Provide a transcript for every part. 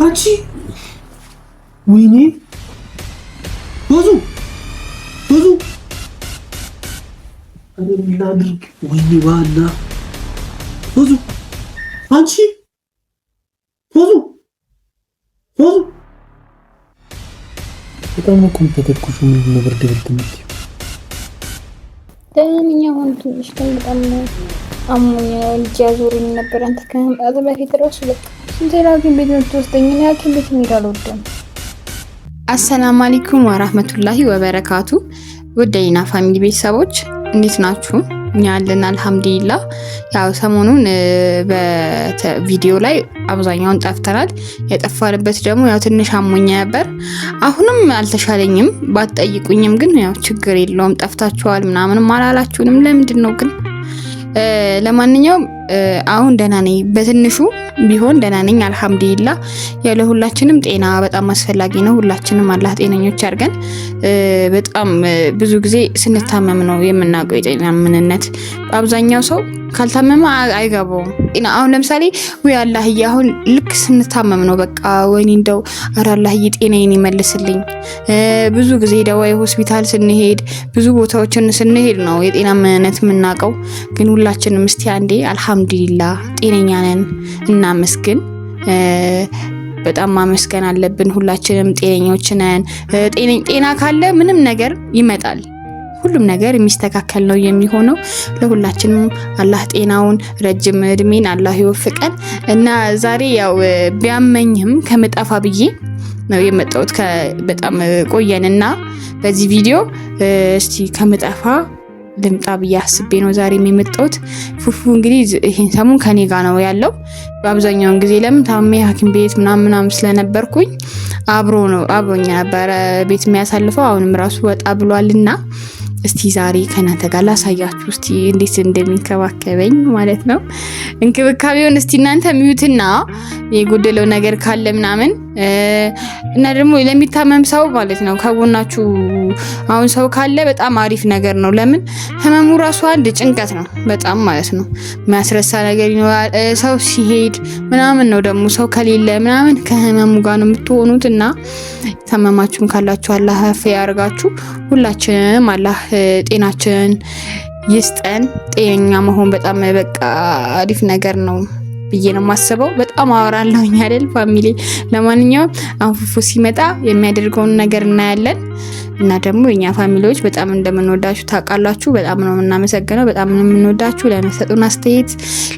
አንቺ ወይኔ ብዙ አድርግ ወይኔ ዋና ብዙ አንቺ ብዙ በጣም ነው ኮምፒውተር ምን ነው ብርድ ብትመጪ ደህናኛውን ትንሽ በጣም አሞኛል። ጃዙሪን ነበር አንተ ከመጣ በፊት ራሱ በቃ ሐኪም ቤት ነው ተወስደኝ ነው ሐኪም ቤት ምን አልወደም። አሰላሙ አለይኩም ወራህመቱላሂ ወበረካቱ። ወደይና ፋሚሊ ቤተሰቦች እንዴት ናችሁ? እኛ አለን አልሐምዱሊላህ። ያው ሰሞኑን በቪዲዮ ላይ አብዛኛውን ጠፍተናል። የጠፋንበት ደግሞ ያው ትንሽ አሞኛ ነበር። አሁንም አልተሻለኝም። ባትጠይቁኝም ግን ያው ችግር የለውም ጠፍታችኋል ምናምን አላላችሁንም። ለምንድን ነው ግን? ለማንኛውም አሁን ደህና ነኝ። በትንሹ ቢሆን ደህና ነኝ አልሐምዱሊላህ። ያው ለሁላችንም ጤና በጣም አስፈላጊ ነው። ሁላችንም አላህ ጤነኞች ያርገን። በጣም ብዙ ጊዜ ስንታመም ነው የምናውቀው የጤና ምንነት። አብዛኛው ሰው ካልታመመ አይገባውም። አሁን ለምሳሌ ወይ አላህዬ አሁን ልክ ስንታመም ነው በቃ ወይኔ እንደው ኧረ አላህዬ ጤናዬን ይመልስልኝ። ብዙ ጊዜ ደዋይ ሆስፒታል ስንሄድ ብዙ ቦታዎችን ስንሄድ ነው የጤና ምንነት የምናውቀው። ግን ሁላችንም እስቲ አንዴ አልሐምዱሊላህ ጤነኛ ነን እናመስግን። በጣም ማመስገን አለብን። ሁላችንም ጤነኞች ነን። ጤና ካለ ምንም ነገር ይመጣል። ሁሉም ነገር የሚስተካከል ነው የሚሆነው። ለሁላችንም አላህ ጤናውን ረጅም እድሜን አላህ ይወፍቀን እና ዛሬ ያው ቢያመኝም ከመጣፋ ብዬ ነው የመጣሁት። በጣም ቆየንና በዚህ ቪዲዮ እስቲ ከመጣፋ ልምጣ ብዬ አስቤ ነው ዛሬ የመጣሁት። ፉፉ እንግዲህ ይሄን ሰሞን ከኔ ጋር ነው ያለው። በአብዛኛውን ጊዜ ለምን ታሜ ሐኪም ቤት ምናምን ስለነበርኩኝ አብሮኛ ነበረ ቤት የሚያሳልፈው። አሁንም ራሱ ወጣ ብሏልና እስቲ ዛሬ ከናንተ ጋር ላሳያችሁ እስቲ እንዴት እንደሚንከባከበኝ ማለት ነው። እንክብካቤውን እስቲ እናንተ ሚዩትና የጎደለው ነገር ካለ ምናምን እና ደግሞ ለሚታመም ሰው ማለት ነው ከጎናችሁ አሁን ሰው ካለ በጣም አሪፍ ነገር ነው። ለምን ህመሙ ራሱ አንድ ጭንቀት ነው በጣም ማለት ነው። የሚያስረሳ ነገር ይኖራል ሰው ሲሄድ ምናምን ነው። ደግሞ ሰው ከሌለ ምናምን ከህመሙ ጋር ነው የምትሆኑት እና ታመማችሁም ካላችሁ አላህ አፍያ ያርጋችሁ። ሁላችንም አላህ ጤናችንን ይስጠን። ጤነኛ መሆን በጣም በቃ አሪፍ ነገር ነው ብዬ ነው ማስበው። በጣም አወራለሁኝ አይደል ፋሚሊ። ለማንኛውም አሁን ፉፉ ሲመጣ የሚያደርገውን ነገር እናያለን እና ደግሞ የኛ ፋሚሊዎች በጣም እንደምንወዳችሁ ታውቃላችሁ። በጣም ነው የምናመሰግነው። በጣም ነው የምንወዳችሁ። ለመሰጡን አስተያየት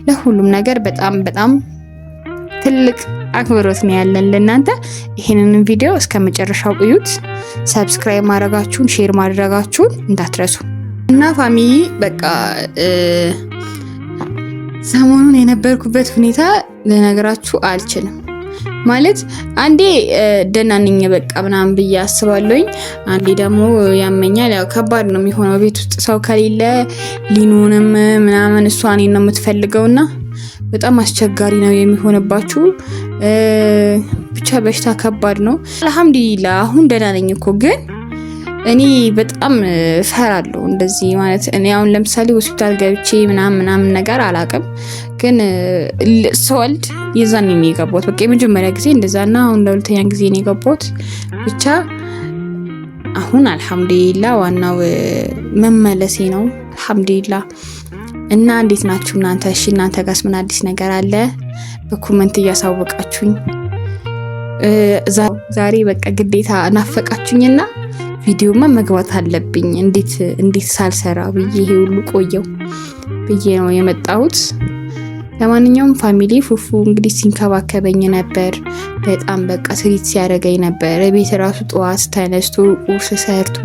ለሁሉም ነገር በጣም ትልቅ አክብሮት ነው ያለን ለእናንተ። ይሄንን ቪዲዮ እስከ መጨረሻው እዩት። ሰብስክራይብ ማድረጋችሁን ሼር ማድረጋችሁን እንዳትረሱ እና ፋሚሊ በቃ ሰሞኑን የነበርኩበት ሁኔታ ለነገራችሁ አልችልም። ማለት አንዴ ደህና ነኝ በቃ ምናምን ብዬ አስባለሁኝ። አንዴ ደግሞ ያመኛል። ያው ከባድ ነው የሚሆነው ቤት ውስጥ ሰው ከሌለ ሊኑንም ምናምን እሷ እኔን ነው የምትፈልገውና በጣም አስቸጋሪ ነው የሚሆንባችሁ። ብቻ በሽታ ከባድ ነው። አልሐምዱሊላህ አሁን ደህና ነኝ እኮ ግን እኔ በጣም ፈራለሁ እንደዚህ ማለት። እኔ አሁን ለምሳሌ ሆስፒታል ገብቼ ምናምን ነገር አላውቅም። ግን ስወልድ የዛኔ ነው የገባሁት። በቃ የመጀመሪያ ጊዜ እንደዛና አሁን ለሁለተኛ ጊዜ ነው የገባሁት። ብቻ አሁን አልሐምዱሊላህ ዋናው መመለሴ ነው አልሐምዱሊላህ። እና እንዴት ናችሁ እናንተ? እሺ እናንተ ጋርስ ምን አዲስ ነገር አለ? በኮሜንት እያሳወቃችሁኝ ዛሬ በቃ ግዴታ ናፈቃችሁኝና ቪዲዮማ መግባት አለብኝ። እንዴት ሳልሰራ ብዬ ይሄ ሁሉ ቆየው ብዬ ነው የመጣሁት። ለማንኛውም ፋሚሊ ፉፉ እንግዲህ ሲንከባከበኝ ነበር። በጣም በቃ ትሪት ሲያደርገኝ ነበር። ቤት ራሱ ጠዋት ተነስቶ ቁርስ ሰርቶ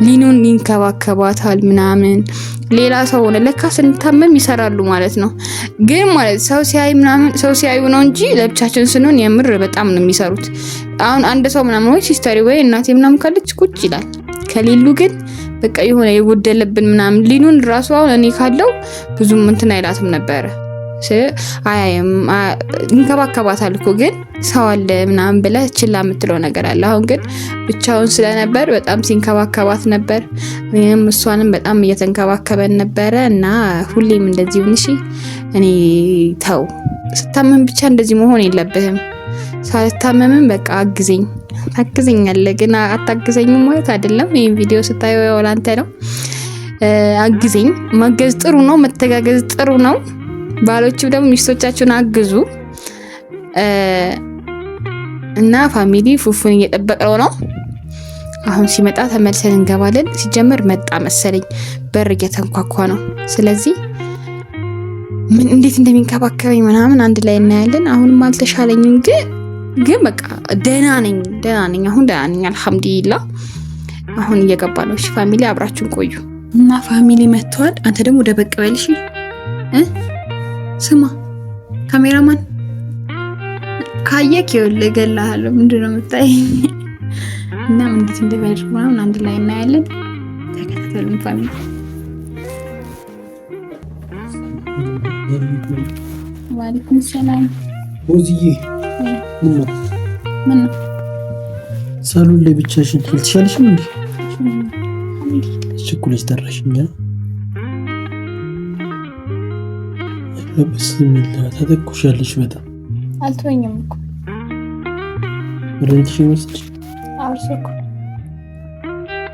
ሊኑን ይንከባከባታል ምናምን። ሌላ ሰው ሆነ ለካ ስንታመም ይሰራሉ ማለት ነው። ግን ማለት ሰው ሲያዩ ነው እንጂ ለብቻችን ስንሆን የምር በጣም ነው የሚሰሩት። አሁን አንድ ሰው ምናምን ወይ ሲስተሪ ወይ እናቴ ምናምን ካለች ቁጭ ይላል። ከሌሉ ግን በቃ የሆነ የጎደለብን ምናምን ሊኑን ራሱ አሁን እኔ ካለው ብዙም እንትን አይላትም ነበረ። እንከባከባታል እኮ ግን ሰው አለ ምናምን ብለ ችላ የምትለው ነገር አለ። አሁን ግን ብቻውን ስለነበር በጣም ሲንከባከባት ነበር። እሷንም በጣም እየተንከባከበን ነበረ እና ሁሌም እንደዚህ ሆነሽ እኔ ተው ስታመም ብቻ እንደዚህ መሆን የለብህም። ሳልታመምም በቃ አግዘኝ ታግዘኛለህ፣ ግን አታግዘኝም ማለት አይደለም። ይሄን ቪዲዮ ስታየው ያው ላንተ ነው። አግዘኝ። ማገዝ ጥሩ ነው፣ መተጋገዝ ጥሩ ነው። ባሎችም ደግሞ ሚስቶቻችሁን አግዙ እና ፋሚሊ ፉፉን እየጠበቅነው ነው። አሁን ሲመጣ ተመልሰን እንገባለን። ሲጀመር መጣ መሰለኝ፣ በር እየተንኳኳ ነው። ስለዚህ ምን እንዴት እንደሚንከባከበኝ ምናምን አንድ ላይ እናያለን። አሁንም አልተሻለኝም፣ ግን በቃ ደህና ነኝ። አሁን ደህና ነኝ አልሐምዱሊላህ። አሁን እየገባ ነው። እሺ ፋሚሊ አብራችሁን ቆዩ እና ፋሚሊ መጥተዋል። አንተ ደግሞ ደበቅ በል እሺ። ስማ ካሜራማን ካየክ ይኸውልህ እገልሃለሁ። ምንድነው የምታየኝ? እና እንዴት እንደሚያደርግ ምናምን አንድ ላይ እናያለን። ተከታተሉን ፋሚሊ። ወአለይኩም ሰላም። ሮዚዬ ምን ሳሎን ላይ ብቻሽን አልተሻለሽም እንዴ? ችኩለሽ ጠራሽኛ? በስሚላ ተተኩሻለሽ በጣም አልተወኝም እኮ መድኃኒትሽ ይመስልሽ? አርሰኩ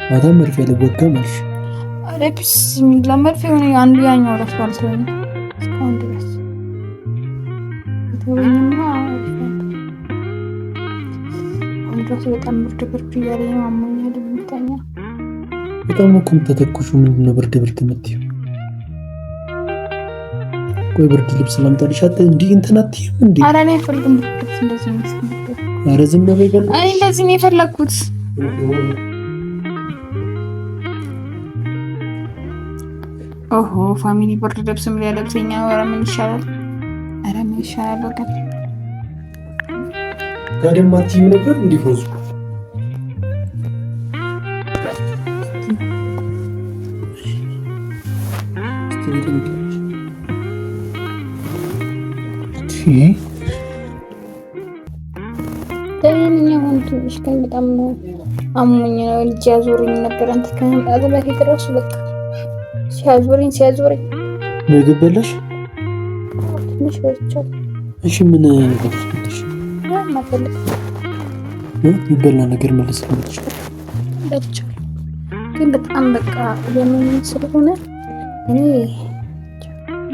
ማታ መርፌ ልወጋ ማለሽ? አረ ቢስሚላ መርፌ ሆነ አንዱ ያኛው ራሱ አልተወኝም እስካሁን ድረስ ተወኝማ። አሁን ድረስ በጣም ብርድ እያለኝ ነው። አሞኛል የምተኛ በጣም እኮ የምትተኩሹ ምንድን ነው? ብርድ የምትይው? ቆይ ብርድ ልብስ ላምጣልሽ? እንዲህ እንትን አትይም እንዴ? ኧረ እኔ አልፈልግም ብርድ ልብስ እንደዚህ ነው። ኧረ ዝም በይ በል። እኔ እንደዚህ ነው የፈለኩት። ኦሆ ፋሚሊ ብርድ ልብስም ሊያለብሰኛ። ኧረ ምን ይሻላል? ወገን ታዲያ አትይም ነበር እንዲፎዙ? ለማንኛውም ትንሽ ቀን በጣም አሞኝ ነው። ልጅ ያዞረኝ ነበር። አንተ ከመምጣት በፊት እራሱ በቃ ሲያዞረኝ ምግብ በላሽ? ትንሽ በልቻለሁ። እሺ ምን በልተሽ? ማፈልግ ይበላ ነገር መልስ ልምጥሽ በልቻለሁ፣ ግን በጣም በቃ የምን ስለሆነ እኔ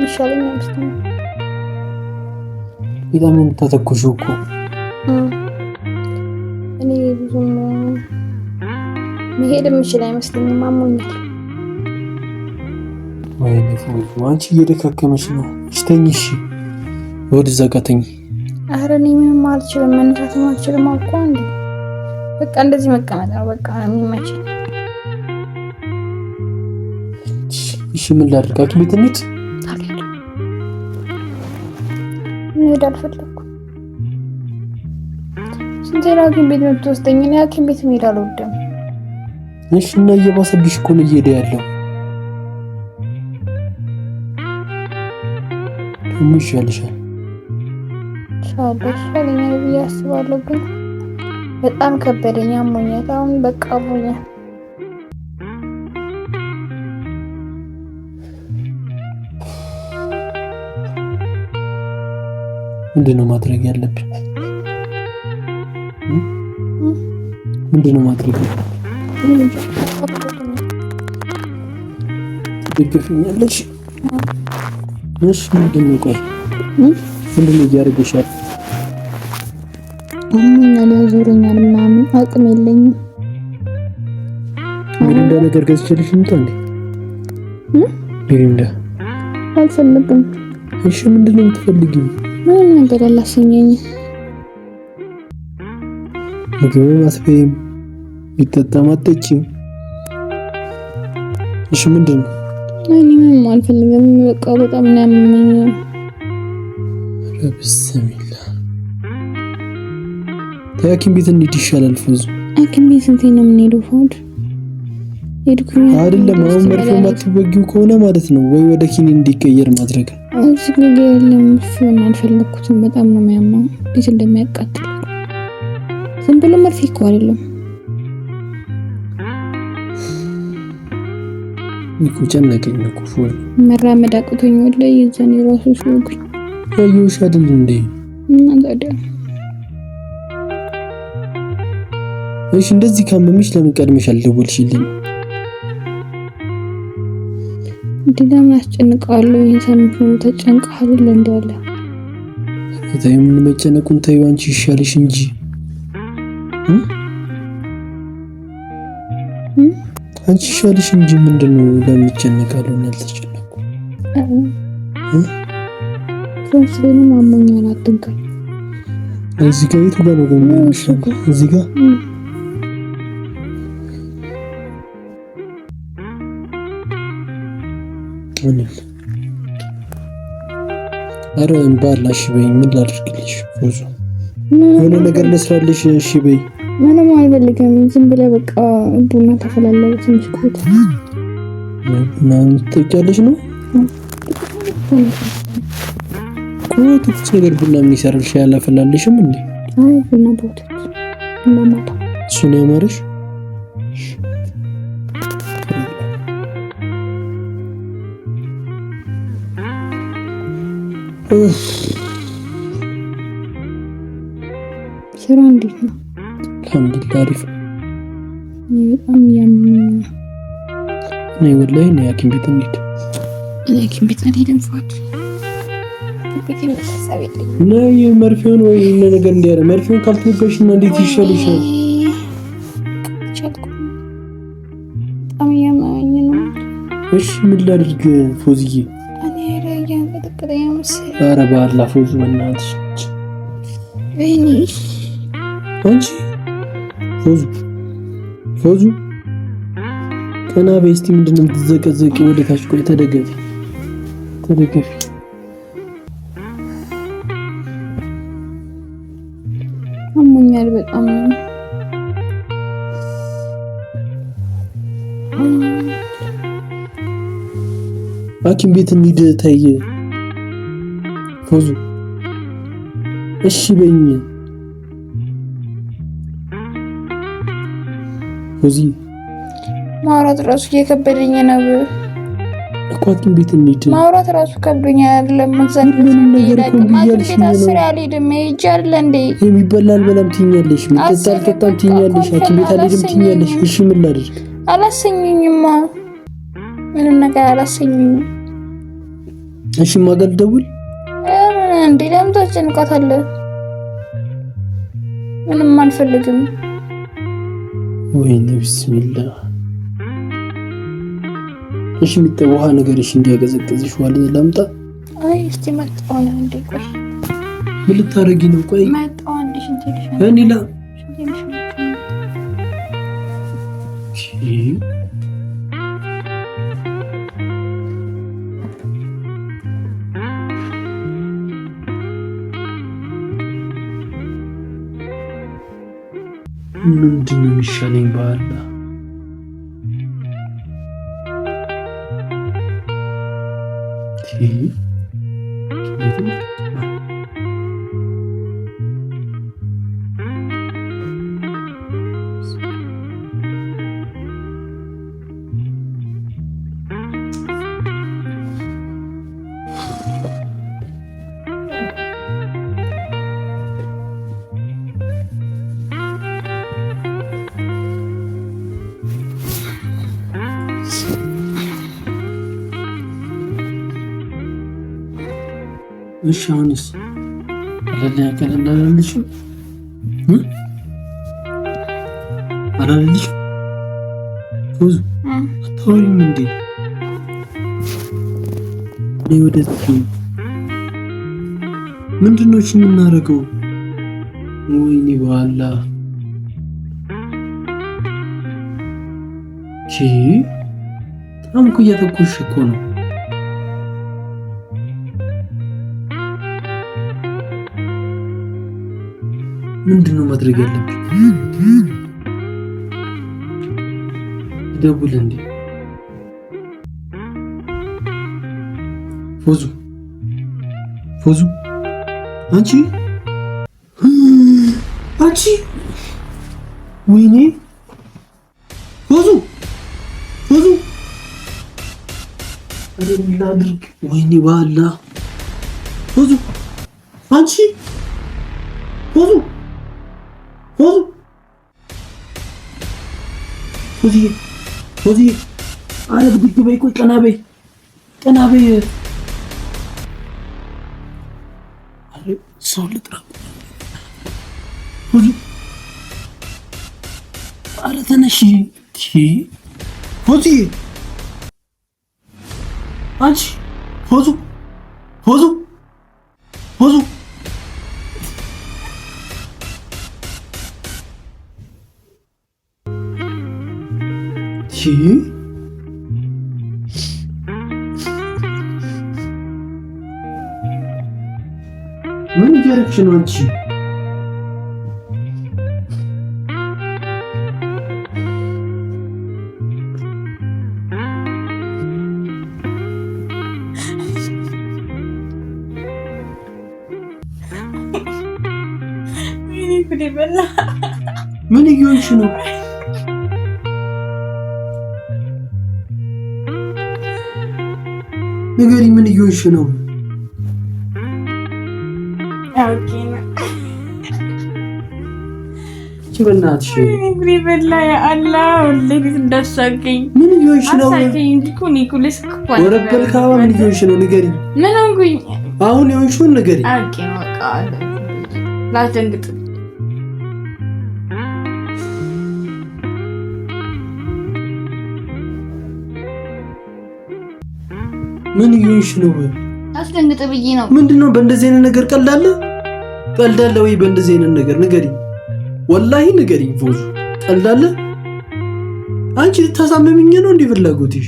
ይሻለኝ አይመስለኝም። በጣም የምታተኩሽው እኮ እኔ ብዙም መሄድ የምችል አይመስለኝም። አሞኛል። ወይኔ ፎቶ አንቺ እየደካከመሽ ነው። እሽተኝ። እሺ ወደዛ ጋር ተኝ። ኧረ እኔ ምንም አልችልም፣ መነሳትም አልችልም። አውቆ እንዴ በቃ እንደዚህ መቀመጥ ነው በቃ የሚመችኝ። እሺ ምን ላድርግ? ሐኪም ቤት እንሂድ? መሄድ አልፈለኩም። ስንቴ ነው ሐኪም ቤት የምትወስደኝ? እኔ ሐኪም ቤት መሄድ አልወድም። እሺ እና እየባሰብሽ እኮ ነው እየሄደ ያለው። ምን ይሻልሻል? ይሻለኛል ብዬ አስባለሁ፣ ግን በጣም ከበደኝ፣ አሞኛል። አሁን በቃ አሞኛል። ምንድነው ማድረግ ያለብን? ምንድነው ማድረግ ያለብን? ትደግፊኛለሽ? እሺ ምንድነው? ቆይ ምንድነው እያደረገሻል? አሞኛል፣ ያዞረኛል ምናምን አቅም የለኝም። ሚሪንዳ ነገር ገዝቼልሽ እንዴ? ሚሪንዳ አልፈልግም። እሺ ምንድነው የምትፈልጊው? ምን ነገር አላሰኘኝ። ምግብ አትበይም፣ ቢጠጣም አትጠጪም። እሺ ምንድነው? እኔ ምንም አልፈልግም። በቃ በጣም ነው ያመመኝ። በስሚላ ሐኪም ቤት እንሂድ ይሻላል። ፎዙ ሐኪም ቤት ስንቴ ነው የምንሄደው? ፎድ ሄድኩኝ አይደለም። አሁን መርፌ ማትወጊው ከሆነ ማለት ነው ወይ ወደ ኪኒን እንዲቀየር ማድረግ። እዚህ ግን የለም፣ እሱን አልፈለኩትም። በጣም ነው የሚያማው፣ እንዴት እንደሚያቃጥል። ዝም ብሎ መርፌ እኮ አይደለም እኮ። ጨነቀኝ እኮ ፎድ መራመድ አቅቶኝ ወላሂ የዛኔ ራሱ ሲወጉኝ ያየሁሽ አይደል እንዴ? እና ታዲያ እሺ እንደዚህ ካመመሽ ለምን ቀድመሽ አልደወልሽልኝ? ለምን አስጨንቀዋለሁ? ይሄን ሳምንት ነው ተጨንቀሃል እንዴ አለ። ታዩ ምን መጨነቁን ታዩ አንቺ ይሻልሽ እንጂ አንቺ ይሻልሽ እንጂ ምንድነው ለምን ይጨነቃለሁ? ያልተጨነቁ ስለምን አሞኛል አትንካኝ። እዚህ ጋር የቱ ጋር ነው ግን? እዚህ ጋር አረ እንባላሽ በይ። ምን ላድርግልሽ? ብዙ የሆነ ነገር ልስራልሽ? እሺ በይ። ምንም አልፈልግም። ዝም ብለህ በቃ ቡና ተፈላለለ ትንሽ ቆይታ እና ትጠጫለሽ ነው ትኩስ ነገር ቡና ምን ይሰራልሽ? ያላፈላልሽም እንዴ? አይ ቡና ቦታች ለማታ እሱን ያማረሽ ስራ እንዴት ነው? አልሐምዱሊላህ አሪፍ ነው። በጣም ያምኛል። እኔ ወላሂ ነው ሐኪም ቤት እንሂድ። እኔ ሐኪም ቤት አልሄድም። ፏድ ነይ መርፌውን ወይ እነ ነገር እንዲያረ መርፌውን ካልተወጋሽና እንዴት ይሻልሻል? በጣም ያማኝ ነው። እሺ ምን ላድርግ ፎዝዬ? እኔ ረያን ተጠቅለኝ መሰለኝ። ኧረ በአላህ ፎዝ በእናትሽ ወይኔ አንቺ ፎዙ ቀና በይ እስቲ። ምንድነው የምትዘቀዘቂ? ወደ ታች ቆይ፣ ተደገፊ። አሞኛል በጣም ሐኪም ቤት እንሂድ። ተይ ፎዙ እሺ በይኝ። ፎዚ ማውራት ራሱ እየከበደኝ ነው እኮ። ሐኪም ቤት እንሂድ። ማውራት ራሱ ከብዶኛል። አይደለም መዛን አልሄድም ይጃል እንዴ የሚበላል በላም ትይኛለሽ፣ የሚጠጣል ጠጣም ትይኛለሽ፣ ሐኪም ቤት አልሄድም ትይኛለሽ። እሺ ምን ላድርግ? አላሰኝኝማ፣ ምንም ነገር አላሰኝኝም። እሺ ማገል ደውል እንዴ ለምን ታጨንቃታለህ? ምንም አልፈልግም። ወይኔ ቢስሚላህ። እሺ የሚጠጣ ውሃ ነገርሽ እንዲያገዘግዝሽ ዋለ ላምጣ? አይ እስቲ መጣው ነው እንዴ? ቆይ ምን ልታረጊ ነው? ቆይ መጣው አንዴ ሽንትልሽ እኔ ላ ምንድን ነው የሚሻለኝ? በአላህ እሺ አሁንስ አላለልሽም? አላለልሽም? ፎዙ አታወሪም እንዴ? እኔ ወደዚህ ምንድነው እሺ የምናደርገው? ወይኔ በአላህ በጣም እኮ እያተኮሽ እኮ ነው። ምንድነው ማድረግ ያለብኝ? ደውል እንዴ ፎዙ አንቺ ወይኔ ፎዙ አደላድርግ። ወይኔ ባላ ፎዙ አንቺ ፎዙ ፎዚ አረ ብድግ በይ ቆይ ቀና በይ አረ ሰው ልጥራ ፎዚ አረ ተነሺ ፎዚ አንቺ ፎዙ ምን እያደረግሽ ነው አንቺ? ምን እየሆንሽ ነው? ንገሪኝ፣ ምን እየሆንሽ ነው? በእናትሽ ምን እየሆንሽ ነው? ወረበል ካባ ምን እየሆንሽ ነው? ንገሪኝ። አሁን የሆንሽውን ንገሪኝ። ላስደንግጥ ምን እየሆንሽ ነው? አስደንግጥ ብዬ ነው። ምንድነው? በእንደዚህ አይነት ነገር ቀልዳለ ወይ? በእንደዚህ አይነት ነገር ንገሪኝ፣ ወላሂ ንገሪኝ። ፎዙ ቀልዳለ? አንቺ ልታሳምምኝ ነው እንዴ ፍላጎትሽ?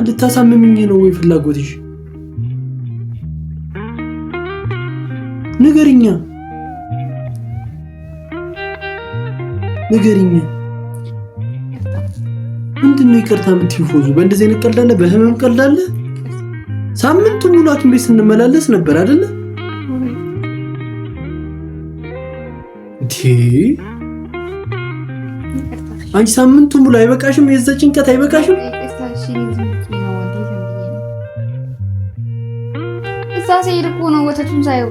ልታሳምምኝ ነው ወይ ፍላጎትሽ? ንገሪኛ። ምንድነው ይቅርታ የምትይው ፎዙ? በእንደዚህ አይነት ቀልዳለ? በህመም ቀልዳለ? ሳምንቱን ሙሉ ሐኪም ቤት ስንመላለስ ነበር አይደለ? አንቺ ሳምንቱን ሙሉ አይበቃሽም? የዛ ጭንቀት አይበቃሽም? እዛ ሲሄድ እኮ ነው ወተቱን ሳየው።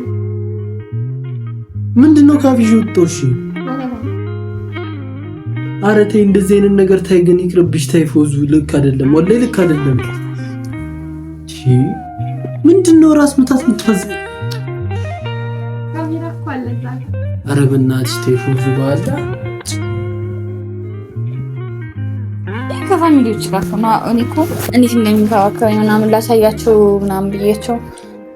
ምንድነው ካፊሽ ወጥቶ? እሺ ኧረ ተይ፣ እንደዚህ አይነት ነገር ታይ፣ ግን ይቅርብሽ። ታይ ፎዙ፣ ልክ አይደለም፣ ወላሂ ልክ አይደለም። ምንድነው ራስ ምታት ምትፈዝ? ኧረ በእናትሽ ተይ ፎዙ። ባላ ከፋሚሊዎች ጋር ነው። እኔ እኮ እንዴት እንደሚንከባከበኝ ምናምን ላሳያቸው ምናምን ብያቸው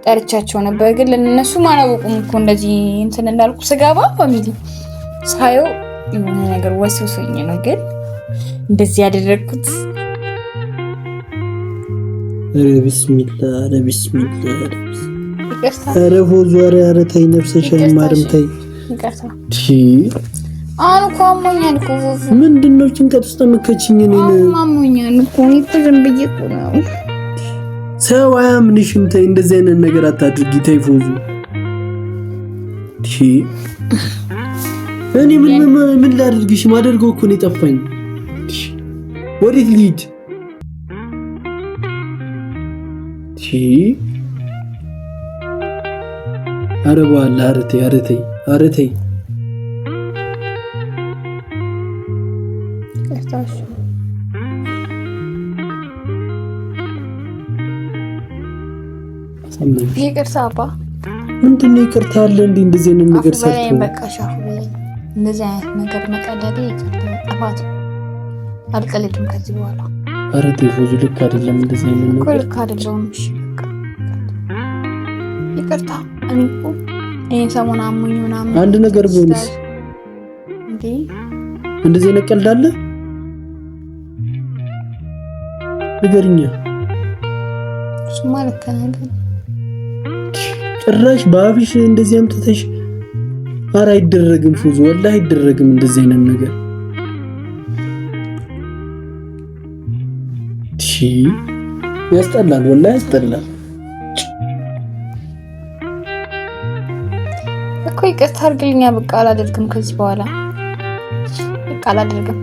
ጠርቻቸው ነበር፣ ግን ለነሱ አላወቁም እኮ እንደዚህ እንትን እንዳልኩ። ስገባ ፋሚሊ ሳየው የሆነ ነገር ወስውሶኝ ነው፣ ግን እንደዚህ ያደረግኩት። ኧረ ቢስሚላ ኧረ ፎዙ፣ ኧረ ተይ፣ ነፍስሽ አይማርም። ተይ አሁን እኮ አሞኛል እኮ ፎዙ። ምንድነው ጭንቀት ውስጥ የምከችኝ? አሞኛል እኮ ዝም ብዬ እኮ ነው። ሰው አያምንሽም። ተይ፣ እንደዚህ አይነት ነገር አታድርጊ። ተይ ፎዙ። እኔ ምን ላድርግሽ? ማደርገው እኮ ነው የጠፋኝ። ወዴት ልሂድ? ኧረ በኋላ ኧረ ተይ ይቅርታ አባ። ምንድነው ይቅርታ አለ እንዴ? እንደዚህ አይነት ነገር ሰርቶ በቃ ሻሁ እንደዚህ አይነት ነገር መቀለዴ ይቅርታ ጠፋት። አልቀልድም ከዚህ በኋላ። ኧረ ተይ ፎዙ፣ ልክ አይደለም እንደዚህ አይነት ነገር። ልክ አይደለም። እሺ ይቅርታ። እኔ እኮ ይሄን ሰሞን አሞኝ ምናምን አንድ ነገር ቢሆንስ እንዴ? እንደዚህ አይነት ቀልድ አለ? ንገሪኛ። እሱማ ልክ ነገር ጭራሽ በአፍሽ እንደዚህ አምጥተሽ። ኧረ አይደረግም ፎዙ፣ ወላሂ አይደረግም እንደዚህ አይነት ነገር። ያስጠላል፣ ወላሂ ያስጠላል እኮ። ይቅርታ አድርግልኛ። በቃ አላደርግም ከዚህ በኋላ በቃ አላደርግም።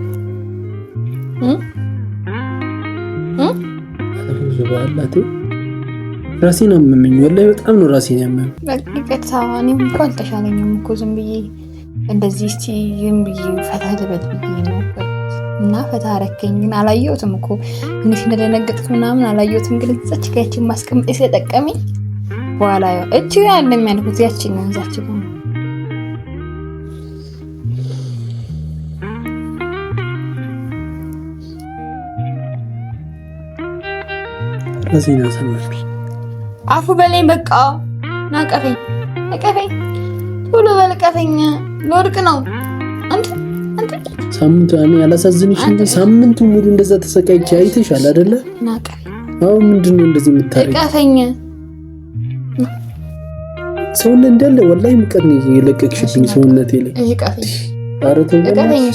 ራሴን አመመኝ፣ ወላሂ በጣም ነው ራሴን ያመመኝ። በቃ ይቅርታ። እኔም እኮ አልተሻለኝም እኮ ዝም ብዬ እንደዚህ እስቲ ይም ብዬ ፈታ ልበል ብዬ ነው እና ፈታ አረከኝ። ግን አላየሁትም እኮ እንዴት እንደደነገጥኩ ምናምን አላየሁትም። ግን እዛች ጋችን ማስቀመጥ ስለጠቀመኝ በኋላ እቺ ያለም ያልኩት ያችን ነው እዛች ነው። ራሴን አሰማሽ አፉ በላይ በቃ ናቀፈኝ ናቀፈኝ ሁሉ በልቀፈኝ ለወርቅ ነው አንተ ሳምንቱ እኔ ያላሳዝንሽም ሳምንቱ ሙሉ እንደዛ ተሰቃይቼ አይተሻል አይደለ? ናቀፈኝ አሁን ምንድነው እንደዚህ የምታረጊው? ቀፈኝ ሰውነት እንዳለ ወላሂ ሙቀት ነው የለቀቅሽብኝ ሰውነቴ ላይ። እሺ ቀፈኝ ኧረ ተው ቀፈኝ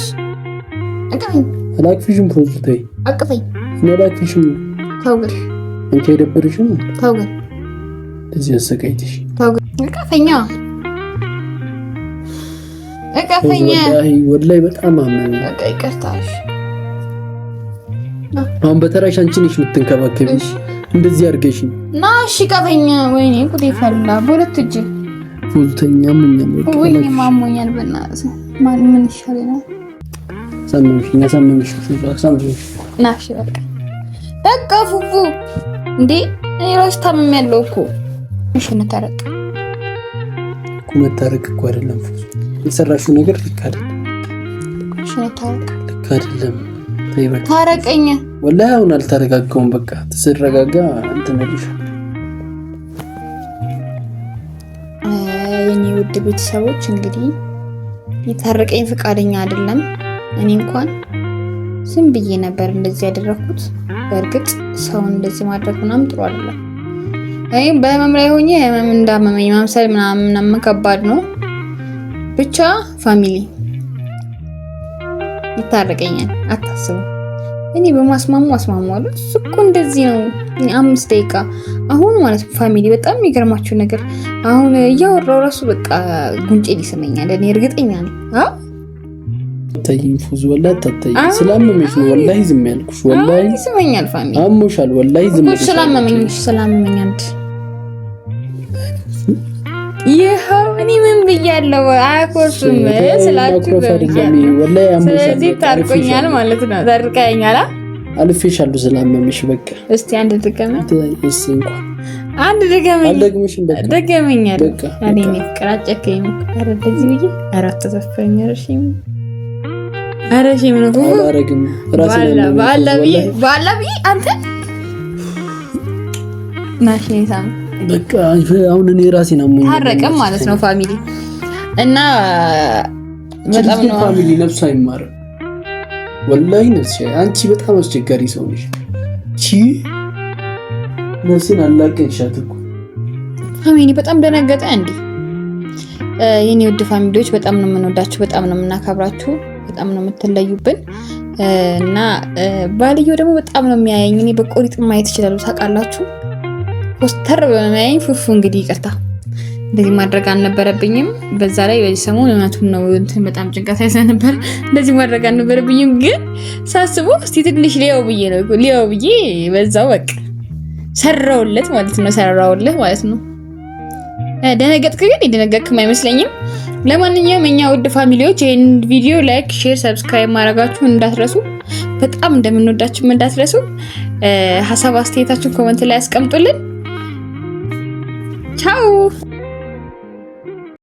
ቀፈኝ አላቅፍሽም ፕሮዝታይ አቅፈኝ አላቅፍሽም ተው ግን አንቺ አይደብርሽም? ተው ግን እዚህ አሰቃይተሽ ተው ግን ቀፈኛ እቀፈኛ ወላሂ በጣም አመመኝ። በቃ ይቅርታሽ። አሁን በተራሽ አንቺ ነሽ የምትንከባከቢሽ እንደዚህ አድርገሽ ና። እሺ ቀፈኛ። ወይኔ ጉዴ ፈላ በሁለት እጅ ፉልተኛ ምን ነው? ወይኔ ማሞኛል። በእናትህ ምን ይሻለናል? ሳመምሽ ና። እሺ በቃ ፉፉ እንዴ እኔ ራስ ታመም ያለው እኮ። እሺ እንታረቅ እኮ። መታረቅ እኮ አይደለም ፉፉ የሰራሽው ነገር ልክ አይደለም። እሺ እንታረቅ። ልክ አይደለም። ተይበቃ ታረቀኝ። ወላሂ አሁን አልተረጋጋውም። በቃ ተረጋጋ። እንትን ልጅ የኔ ውድ ቤተሰቦች እንግዲህ የታረቀኝ ፈቃደኛ አይደለም። እኔ እንኳን ዝም ብዬ ነበር እንደዚህ ያደረኩት። በእርግጥ ሰውን እንደዚህ ማድረግ ምናምን ጥሩ አይደለም። እኔ በህመም ላይ ሆኜ ህመም እንዳመመኝ ማምሰል ምናምን ከባድ ነው። ብቻ ፋሚሊ ይታረቀኛል አታስቡ። እኔ አስማማዋለሁ። እሱ እኮ እንደዚህ ነው። እኔ 5 ደቂቃ አሁን ማለት ፋሚሊ በጣም የሚገርማችሁ ነገር አሁን እያወራው ራሱ በቃ ጉንጬ ሊስመኛል። እኔ እርግጠኛ ነኝ። ፉዙ ወላሂ ታታይ ስላመመሽ ነው ወላሂ ዝም ያልኩሽ። ወላሂ ይስመኛል ፋሚሊ አሞሻል። ወላሂ ዝም ያልኩሽ ስላመመኝ አንድ ይኸው እኔ ምን ብያለሁ? አያኮርፍም ስላችሁ ወላሂ አሞሻል። ስለዚህ ታርቆኛል ማለት ነው። ታርቀኛል። አልፌሻለሁ ስላመመሽ። በቃ እስቲ አንድ ድገመኝ። እሺ እንኳን አንድ ድገመኝ። አልደግምሽም። በቃ ደገመኛል። በቃ እኔ ቅራጨከኝ ኧረ በዚህ ብዬ አራት ተዘፈኛል። እሺ አረሽ ምን ነው አላረግም። ራስና ባላ ብዬ አንተ ናሽኔታም በቃ አሁን እኔ ራሴን አሞኝ ታረቀም ማለት ነው ፋሚሊ። እና በጣም ነው ፋሚሊ ነፍስ አይማር ወላሂ ነፍስ። አንቺ በጣም አስቸጋሪ ሰው ነሽ። ነፍስን አላቀቅሻት እኮ ፋሚሊ። በጣም ደነገጠ እንዴ የኔ ውድ ፋሚሊዎች። በጣም ነው የምንወዳችሁ፣ በጣም ነው የምናከብራችሁ፣ በጣም ነው የምትለዩብን። እና ባልየው ደግሞ በጣም ነው የሚያየኝ። እኔ በቆሪጥ ማየት ይችላል ታውቃላችሁ። ፖስተር በማያየኝ ፉፉ እንግዲህ ይቅርታ፣ እንደዚህ ማድረግ አልነበረብኝም። በዛ ላይ በዚህ ሰሞን እውነቱን ነው እንትን በጣም ጭንቀት ያዘ ነበር። እንደዚህ ማድረግ አልነበረብኝም። ግን ሳስበው እስቲ ትንሽ ሊያው ብዬ በዛው በቃ ሰራውለት ማለት ነው። ደነገጥክ? ግን የደነገጥክም አይመስለኝም። ለማንኛውም እኛ ውድ ፋሚሊዎች ይሄን ቪዲዮ ላይክ፣ ሼር፣ ሰብስክራይብ ማድረጋችሁን እንዳትረሱ። በጣም እንደምንወዳችሁ እንዳትረሱ። ሐሳብ አስተያየታችሁን ኮሜንት ላይ አስቀምጡልን።